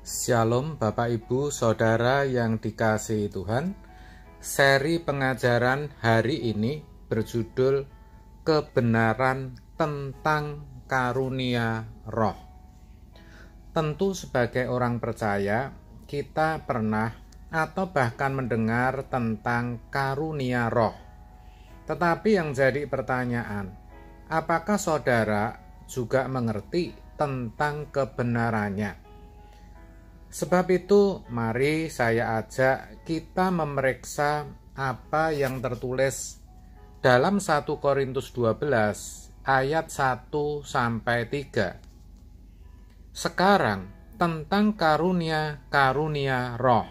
Shalom Bapak Ibu Saudara yang dikasihi Tuhan. Seri pengajaran hari ini berjudul Kebenaran tentang Karunia Roh. Tentu sebagai orang percaya, kita pernah atau bahkan mendengar tentang karunia roh. Tetapi yang jadi pertanyaan, apakah saudara juga mengerti tentang kebenarannya? Sebab itu, mari saya ajak kita memeriksa apa yang tertulis dalam 1 Korintus 12 ayat 1-3. Sekarang tentang karunia roh.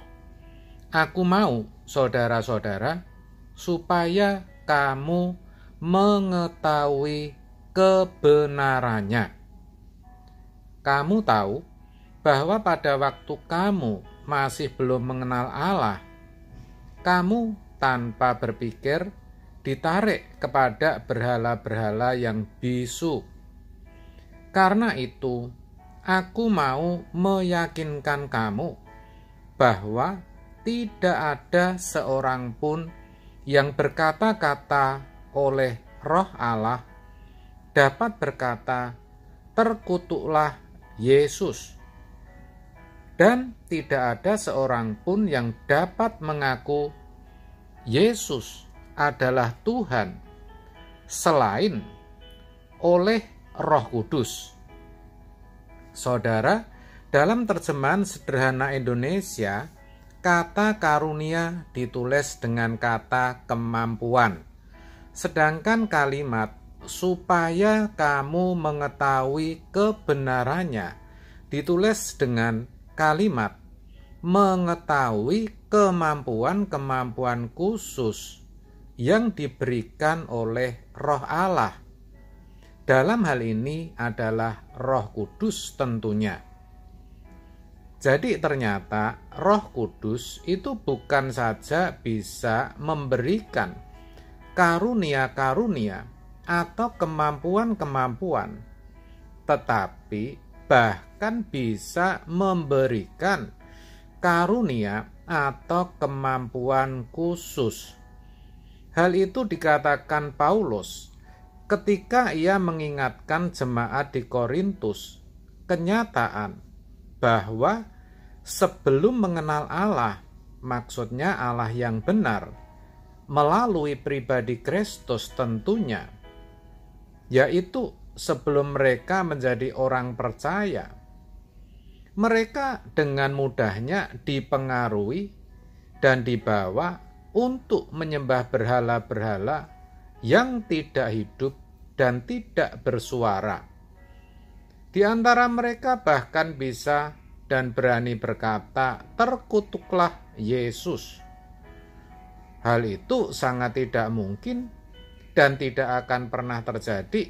Aku mau, saudara-saudara, supaya kamu mengetahui kebenarannya. Kamu tahu bahwa pada waktu kamu masih belum mengenal Allah, kamu tanpa berpikir ditarik kepada berhala-berhala yang bisu. Karena itu, aku mau meyakinkan kamu bahwa tidak ada seorang pun yang berkata-kata oleh Roh Allah dapat berkata, "Terkutuklah Yesus." Dan tidak ada seorang pun yang dapat mengaku Yesus adalah Tuhan selain oleh Roh Kudus. Saudara, dalam terjemahan sederhana Indonesia, kata karunia ditulis dengan kata kemampuan. Sedangkan kalimat supaya kamu mengetahui kebenarannya ditulis dengan kalimat mengetahui kemampuan-kemampuan khusus yang diberikan oleh Roh Allah. Dalam hal ini adalah Roh Kudus tentunya. Jadi ternyata Roh Kudus itu bukan saja bisa memberikan karunia-karunia atau kemampuan-kemampuan, tetapi bahkan bisa memberikan karunia atau kemampuan khusus. Hal itu dikatakan Paulus ketika ia mengingatkan jemaat di Korintus kenyataan bahwa sebelum mengenal Allah, maksudnya Allah yang benar, melalui pribadi Kristus tentunya, yaitu sebelum mereka menjadi orang percaya, mereka dengan mudahnya dipengaruhi dan dibawa untuk menyembah berhala-berhala yang tidak hidup dan tidak bersuara. Di antara mereka bahkan bisa dan berani berkata, "Terkutuklah Yesus." Hal itu sangat tidak mungkin dan tidak akan pernah terjadi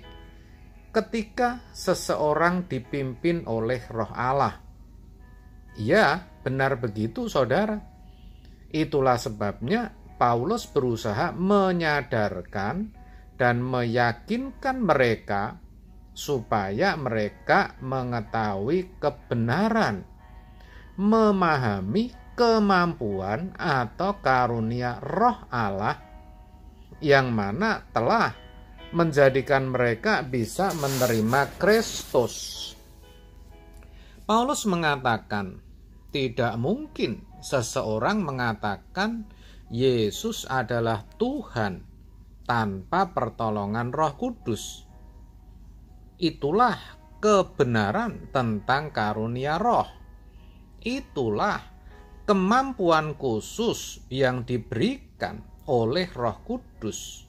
ketika seseorang dipimpin oleh Roh Allah. Ya, benar begitu saudara. Itulah sebabnya Paulus berusaha menyadarkan dan meyakinkan mereka supaya mereka mengetahui kebenaran, memahami kemampuan atau karunia Roh Allah yang mana telah menjadikan mereka bisa menerima Kristus. Paulus mengatakan, tidak mungkin seseorang mengatakan Yesus adalah Tuhan tanpa pertolongan Roh Kudus. Itulah kebenaran tentang karunia roh. Itulah kemampuan khusus yang diberikan oleh Roh Kudus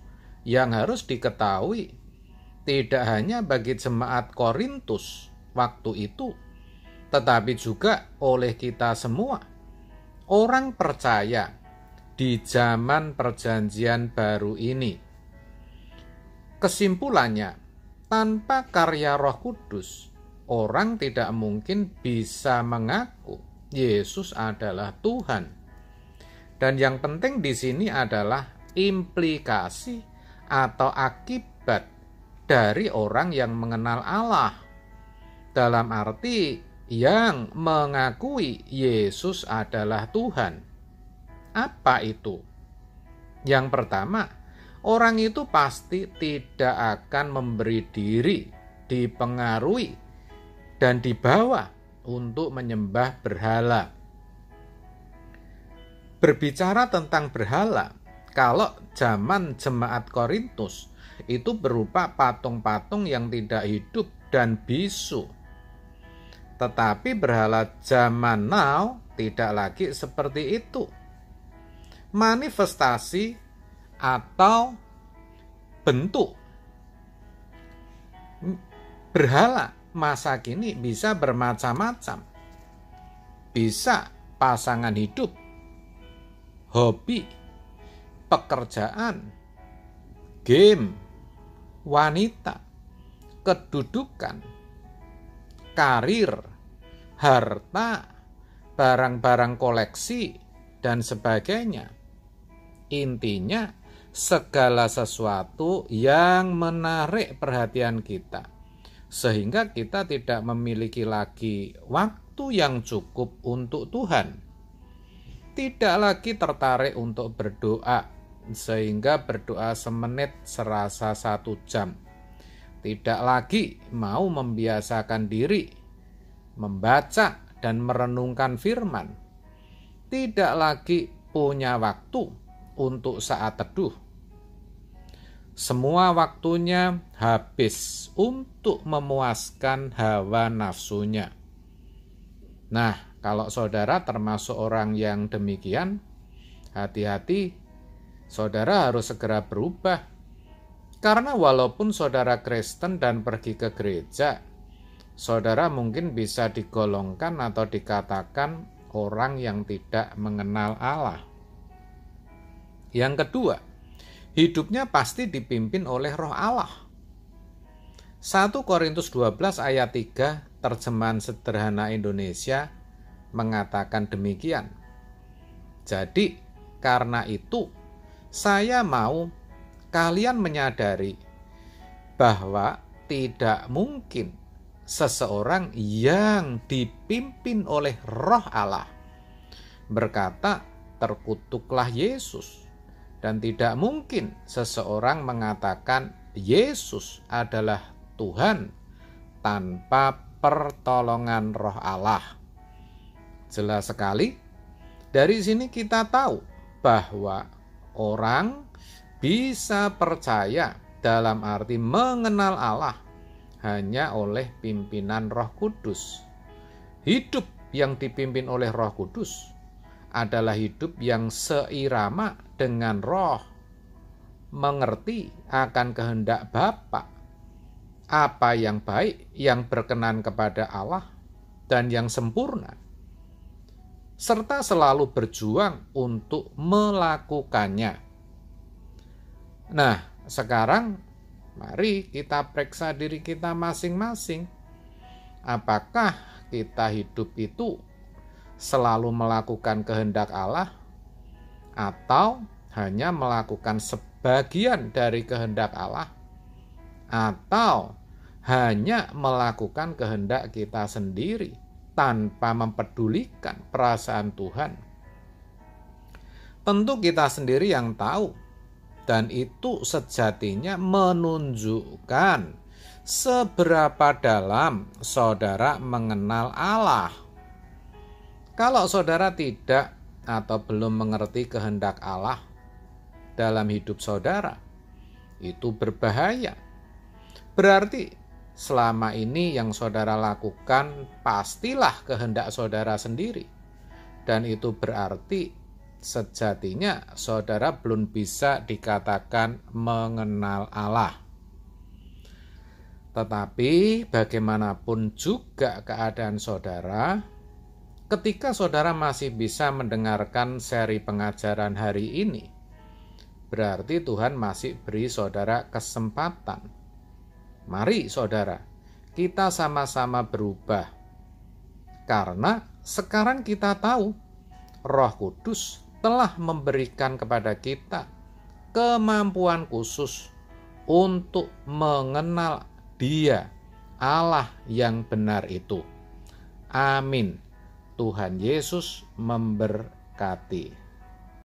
yang harus diketahui tidak hanya bagi jemaat Korintus waktu itu, tetapi juga oleh kita semua, orang percaya di zaman perjanjian baru ini. Kesimpulannya, tanpa karya Roh Kudus, orang tidak mungkin bisa mengaku Yesus adalah Tuhan. Dan yang penting di sini adalah implikasi atau akibat dari orang yang mengenal Allah. Dalam arti yang mengakui Yesus adalah Tuhan. Apa itu? Yang pertama, orang itu pasti tidak akan memberi diri dipengaruhi dan dibawa untuk menyembah berhala. Berbicara tentang berhala, kalau zaman jemaat Korintus itu berupa patung-patung yang tidak hidup dan bisu. Tetapi berhala zaman now tidak lagi seperti itu. Manifestasi atau bentuk berhala masa kini bisa bermacam-macam. Bisa pasangan hidup, hobi, pekerjaan, game, wanita, kedudukan, karir, harta, barang-barang koleksi, dan sebagainya. Intinya, segala sesuatu yang menarik perhatian kita, sehingga kita tidak memiliki lagi waktu yang cukup untuk Tuhan. Tidak lagi tertarik untuk berdoa, sehingga berdoa semenit serasa 1 jam. Tidak lagi mau membiasakan diri membaca dan merenungkan firman. Tidak lagi punya waktu untuk saat teduh. Semua waktunya habis untuk memuaskan hawa nafsunya. Nah, kalau saudara termasuk orang yang demikian, hati-hati, saudara harus segera berubah. Karena walaupun saudara Kristen dan pergi ke gereja, saudara mungkin bisa digolongkan atau dikatakan orang yang tidak mengenal Allah. Yang kedua, hidupnya pasti dipimpin oleh Roh Allah. 1 Korintus 12 ayat 3 terjemahan sederhana Indonesia mengatakan demikian. Jadi, karena itu saya mau kalian menyadari bahwa tidak mungkin seseorang yang dipimpin oleh Roh Allah berkata, "Terkutuklah Yesus." Dan tidak mungkin seseorang mengatakan Yesus adalah Tuhan tanpa pertolongan Roh Allah. Jelas sekali, dari sini kita tahu bahwa orang bisa percaya dalam arti mengenal Allah hanya oleh pimpinan Roh Kudus. Hidup yang dipimpin oleh Roh Kudus adalah hidup yang seirama dengan Roh, mengerti akan kehendak Bapa, apa yang baik, yang berkenan kepada Allah, dan yang sempurna, serta selalu berjuang untuk melakukannya. Nah, sekarang mari kita periksa diri kita masing-masing. Apakah kita hidup itu selalu melakukan kehendak Allah atau hanya melakukan sebagian dari kehendak Allah atau hanya melakukan kehendak kita sendiri tanpa mempedulikan perasaan Tuhan? Tentu kita sendiri yang tahu, dan itu sejatinya menunjukkan seberapa dalam saudara mengenal Allah. Kalau saudara tidak atau belum mengerti kehendak Allah dalam hidup saudara, itu berbahaya. Berarti selama ini yang saudara lakukan pastilah kehendak saudara sendiri. Dan itu berarti sejatinya saudara belum bisa dikatakan mengenal Allah. Tetapi bagaimanapun juga keadaan saudara, ketika saudara masih bisa mendengarkan seri pengajaran hari ini, berarti Tuhan masih beri saudara kesempatan. Mari saudara, kita sama-sama berubah. Karena sekarang kita tahu Roh Kudus telah memberikan kepada kita kemampuan khusus untuk mengenal Dia, Allah yang benar itu. Amin. Tuhan Yesus memberkati.